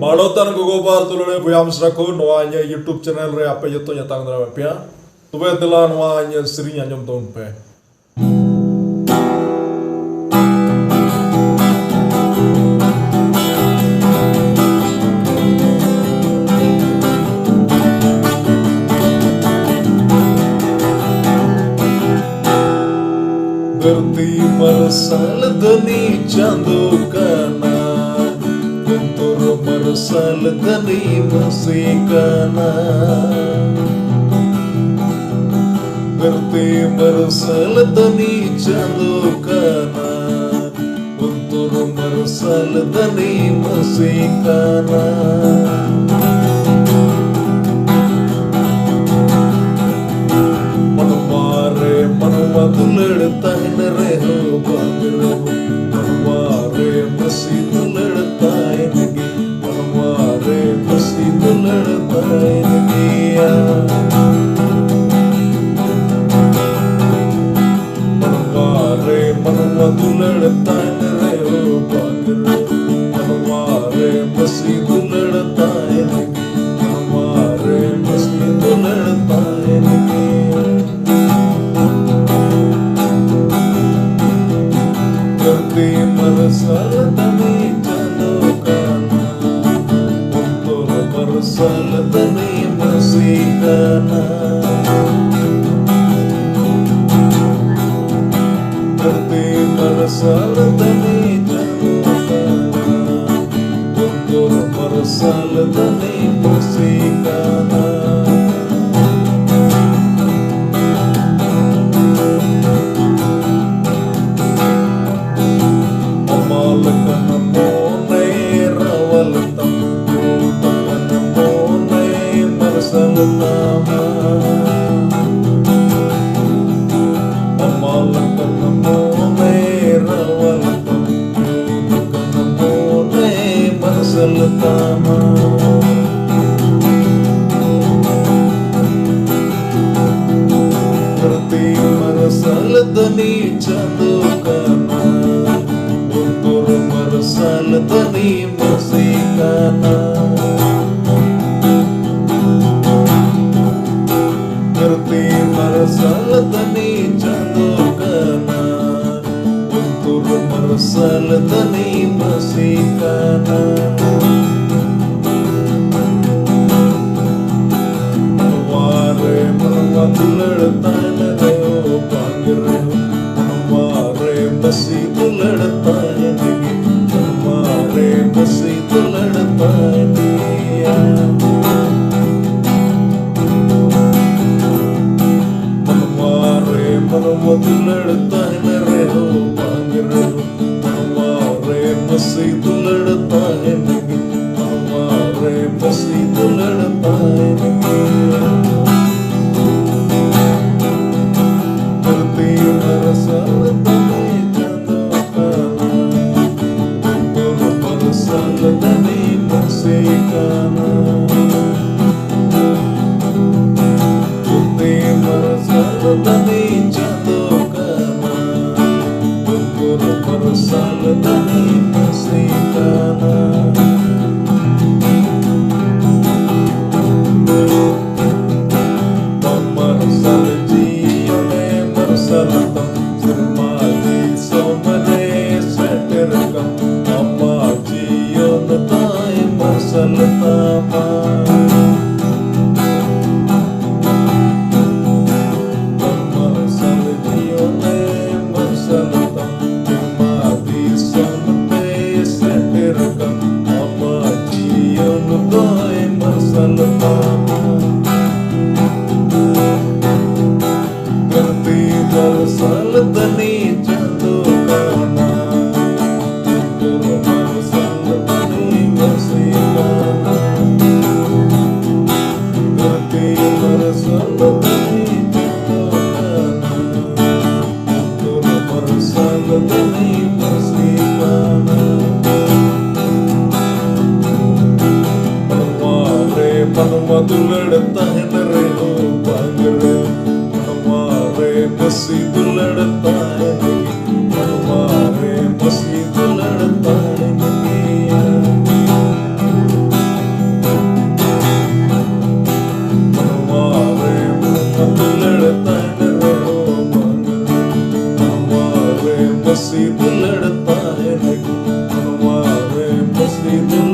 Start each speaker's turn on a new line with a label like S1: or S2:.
S1: Malotan ko gobar tulore buyam srako noanya YouTube channel re apa yeto nyatang dra pia. Tube tela noanya sri anyom tompe. Berti mersal dani candukana Kuntur mersal dani masikana Berti mersal dani candukana Kuntur mersal dani masikana लड़ता है न रहो बागरो मनवारे मसीद लड़ता है नगी मनवारे मसीद लड़ता है नगिया मनवारे मनवद लड़ता है न रहो बागरो मनवारे मसीद लड़ता है नगी मनवारे मसीद लड़ता है नगी Mersal dani candukana Kuntur mersal dani masikana Berti mersal dani candukana Kuntur mersal dani masikana Berti mersal dani candukana Kuntur mersal dani masikana Berti mersal dani candukana Kuntur mersal dani masikana लड़ता है न रहो बागरो हमारे मसीद लड़ता है नगी हमारे मसीद लड़ता है निया हमारे मनवद लड़ता है न रहो बागरो हमारे मसीद लड़ता है नगी हमारे मसीद लड़ता है निया Mersal dani candukana Kuntur mersal dani masikana Berti mersal dani candukana Kuntur mersal dani masikana Mersal jione mersal Sirmadi somane seterkam Amma jiyon tai mersal tama Mersal jione mersal tam Sirmadi somane seterkam Amma jiyon tai mersal tama Berti mersal dani candukana Kuntur mersal dani masikana मस्ती दिल लड़ता है लेकिन मनवा में मस्ती दिल